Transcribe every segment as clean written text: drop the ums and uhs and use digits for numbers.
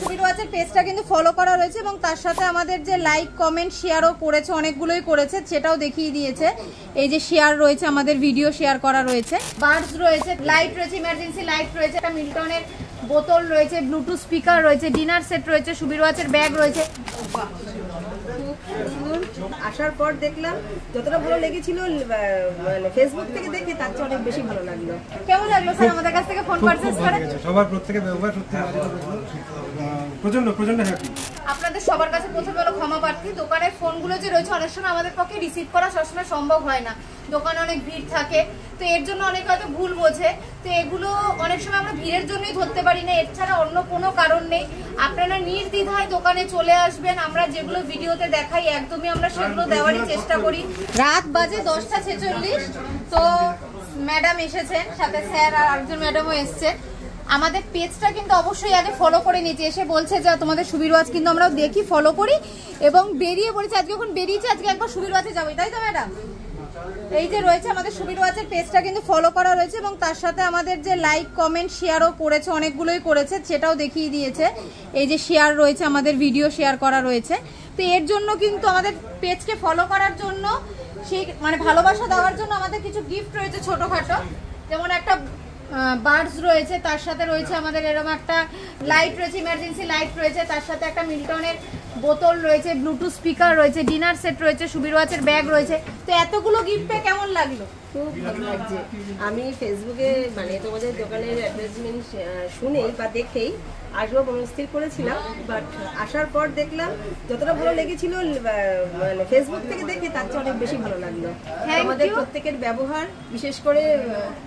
সুবির ওয়াচের পেজটা কিন্তু ফলো করা রয়েছে এবং তার সাথে আমাদের যে লাইক কমেন্ট শেয়ারও করেছে, অনেকগুলোই করেছে, সেটাও দেখিয়ে দিয়েছে। এই যে শেয়ার রয়েছে, আমাদের ভিডিও শেয়ার করা রয়েছে, বার্ডস রয়েছে, লাইট রয়েছে, ইমার্জেন্সি লাইট রয়েছে, একটা মিল্টনের বোতল রয়েছে, ব্লুটুথ স্পিকার রয়েছে, ডিনার সেট রয়েছে, সুবির ওয়াচের ব্যাগ রয়েছে। আসার পর দেখলাম যতটা ভালো লেগেছিল ফেসবুক থেকে দেখে তার চেয়ে অনেক বেশি ভালো লাগলো। কেমন লাগলো স্যার আমাদের কাছ থেকে ফোন পারচেজ করে? সবার প্রত্যেকের ব্যবহার সত্যি প্রচন্ড হ্যাপি। আপনাদের সবার কাছে প্রথমে হলো ক্ষমা প্রার্থী। দোকানের ফোনগুলো যে রয়েছে অনেক সময় আমাদের পক্ষে রিসিভ করা সবসময় সম্ভব হয় না, দোকানে অনেক ভিড় থাকে, তো এর জন্য অনেক হয়তো ভুল বোঝে, তো এগুলো অনেক সময় আমরা ভিড়ের জন্যই ধরতে পারি না, এর ছাড়া অন্য কোনো কারণ নেই। আপনারা নির্দ্বিধায় দোকানে চলে আসবেন, আমরা যেগুলো ভিডিওতে দেখাই একদমই আমরা সেগুলো দেওয়ারই চেষ্টা করি। রাত বাজে 10:46, তো ম্যাডাম এসেছেন, সাথে স্যার আর একজন ম্যাডামও এসছে। আমাদের পেজটা কিন্তু অবশ্যই আগে ফলো করে নিয়েছি, এসে বলছে যে তোমাদের সুবির ওয়াচ কিন্তু আমরা দেখি, ফলো করি এবং বেরিয়ে পড়েছি। আজকে যখন বেরিয়েছি আজকে একবার সুবির ওয়াচে যাবো, তাই তো ম্যাডাম? এই যে রয়েছে আমাদের সুবির ওয়াচের পেজটা কিন্তু ফলো করা রয়েছে এবং তার সাথে আমাদের যে লাইক কমেন্ট শেয়ারও করেছে, অনেকগুলোই করেছে, সেটাও দেখিয়ে দিয়েছে। এই যে শেয়ার রয়েছে, আমাদের ভিডিও শেয়ার করা রয়েছে। তো এর জন্য কিন্তু আমাদের পেজকে ফলো করার জন্য, সেই মানে ভালোবাসা দেওয়ার জন্য আমাদের কিছু গিফট রয়েছে ছোটোখাটো, যেমন একটা বার্ডস রয়েছে, তার সাথে রয়েছে আমাদের এরকম একটা লাইট রয়েছে, ইমার্জেন্সি লাইট রয়েছে, তার সাথে একটা মিল্টনের বোতল রয়েছে, ব্লুটুথ স্পিকার রয়েছে, ডিনার সেট রয়েছে, সুবির ওয়াচের ব্যাগ রয়েছে। তো এতগুলো গিফট পেয়ে কেমন লাগলো? খুব ভালো লাগছে। আমি ফেসবুকে মানে তোমাদের দোকানের অ্যাডভার্টাইজমেন্ট শুনেই বা দেখেই আসবো মনস্থির করেছিলাম, বাট আসার পর দেখলাম যতটা ভালো লেগেছিল ফেসবুক থেকে দেখে তার চেয়ে অনেক বেশি ভালো লাগলো। আমাদের প্রত্যেকের ব্যবহার, বিশেষ করে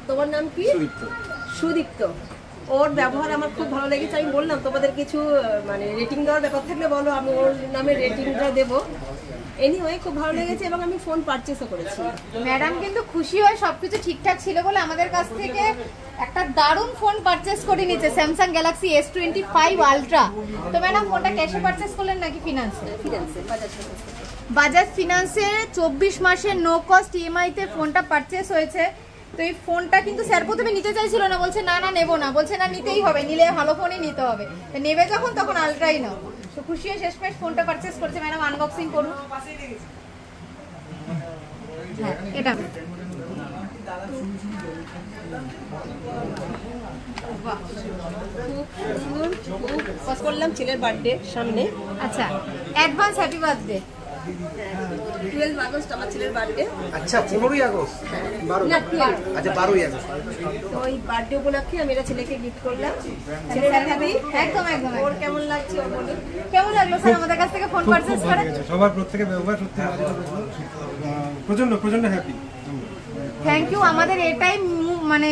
তোমার নাম কি? সুদীপ্ত। ওর ব্যবহার আমার খুব ভালো লেগেছে। আমি বললাম তোমাদের কিছু মানে রেটিং দেওয়ার ব্যাপার থাকলে বলো, আমি ওর নামে রেটিংটা দেবো। এনিওয়ে খুব ভালো লেগেছে এবং আমি ফোন পারচেজও করেছি। ম্যাডাম কিন্তু খুশি হয়, সবকিছু ঠিকঠাক ছিল বলে আমাদের কাছ থেকে একটা দারুণ ফোন পারচেজ করে নিয়েছে, স্যামসাং গ্যালাক্সি S25 আলট্রা। তো ম্যাডাম ফোনটা ক্যাশে পারচেজ করলেন নাকি ফিনান্সে? ফিনান্সে, বাজাজ ফিনান্সে 24 মাসের নো কস্ট ইএমআই তে ফোনটা পারচেজ হয়েছে। তো এই ফোনটা কিন্তু স্যার প্রথমে নিতে চাইছিল না, বলছে না না নেবো না, বলছে না নিতেই হবে, নিলে ভালো ফোনই নিতে হবে, তো নেবে যখন তখন আলট্রাই নাও। তো খুশি হয়ে শেষমেশ ফোনটা পারচেজ করছে। ম্যাডাম আনবক্সিং করুন। হ্যাঁ, এটা করলাম ছেলের বার্থডে সামনে। আচ্ছা, অ্যাডভান্স হ্যাপি বার্থডে। 12 আগস্ট আমার ছেলের বার্থডে। আচ্ছা, 15ই আগস্ট? না, 12। আচ্ছা, 12ই আগস্ট। তো ওই বার্থডে উপলক্ষে আমি এটা ছেলেকে গিফট করলাম। ছেলেরা হ্যাপি? একদম একদম। ওর কেমন লাগছে ও বলে? কেমন লাগলো স্যার আমাদের কাছ থেকে ফোন পারচেজ করে? সবার প্রত্যেকের ব্যবহার সত্যি প্রচন্ড হ্যাপি। Thank you. আমাদের এটাই মানে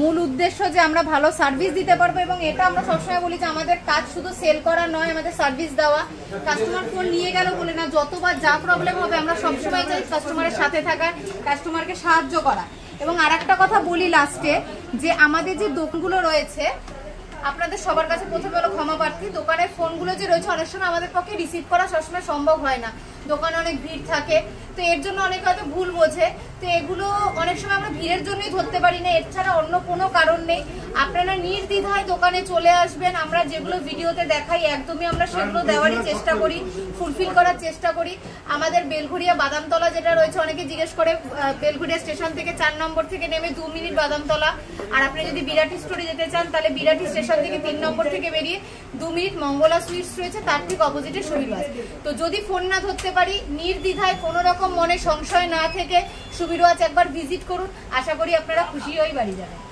মূল উদ্দেশ্য যে আমরা ভালো সার্ভিস দিতে পারবো, এবং এটা আমরা সবসময় বলি যে আমাদের কাজ শুধু সেল করা নয়, আমাদের সার্ভিস দেওয়া। কাস্টমার ফোন নিয়ে গেল বলে না, যতবার যা প্রবলেম হবে আমরা সবসময় চাই কাস্টমারের সাথে থাকা, কাস্টমারকে সাহায্য করা। এবং আর একটা কথা বলি লাস্টে, যে আমাদের যে দোকানগুলো রয়েছে আপনাদের সবার কাছে প্রথমে হলো ক্ষমা প্রার্থী। দোকানের ফোনগুলো যে রয়েছে অনেক সময় আমাদের পক্ষে রিসিভ করা সবসময় সম্ভব হয় না, দোকানে অনেক ভিড় থাকে, তো এর জন্য অনেক হয়তো ভুল বোঝে, তো এগুলো অনেক সময় আমরা ভিড়ের জন্যই ধরতে পারি না, এর ছাড়া অন্য কোনো কারণ নেই। আপনারা নির্দ্বিধায় দোকানে চলে আসবেন, আমরা যেগুলো ভিডিওতে দেখাই একদমই আমরা সেগুলো দেওয়ারই চেষ্টা করি, ফুলফিল করার চেষ্টা করি। আমাদের বেলঘড়িয়া বাদামতলা যেটা রয়েছে, অনেকে জিজ্ঞেস করে, বেলঘড়িয়া স্টেশন থেকে 4 নম্বর থেকে নেমে 2 মিনিট বাদামতলা। আর আপনি যদি বিরাটি স্টোরে যেতে চান তাহলে বিরাটি স্টেশন থেকে 3 নম্বর থেকে বেরিয়ে 2 মিনিট মঙ্গলা সুইটস রয়েছে, তার ঠিক অপোজিটে সুবির ওয়াচ। তো যদি ফোন না ধরতে পারি, নির্দ্বিধায় কোনো রকম মনে সংশয় না থেকে সুবির ওয়াচ একবার ভিজিট করুন, আশা করি আপনারা খুশি হয়ে বাড়ি যাবেন।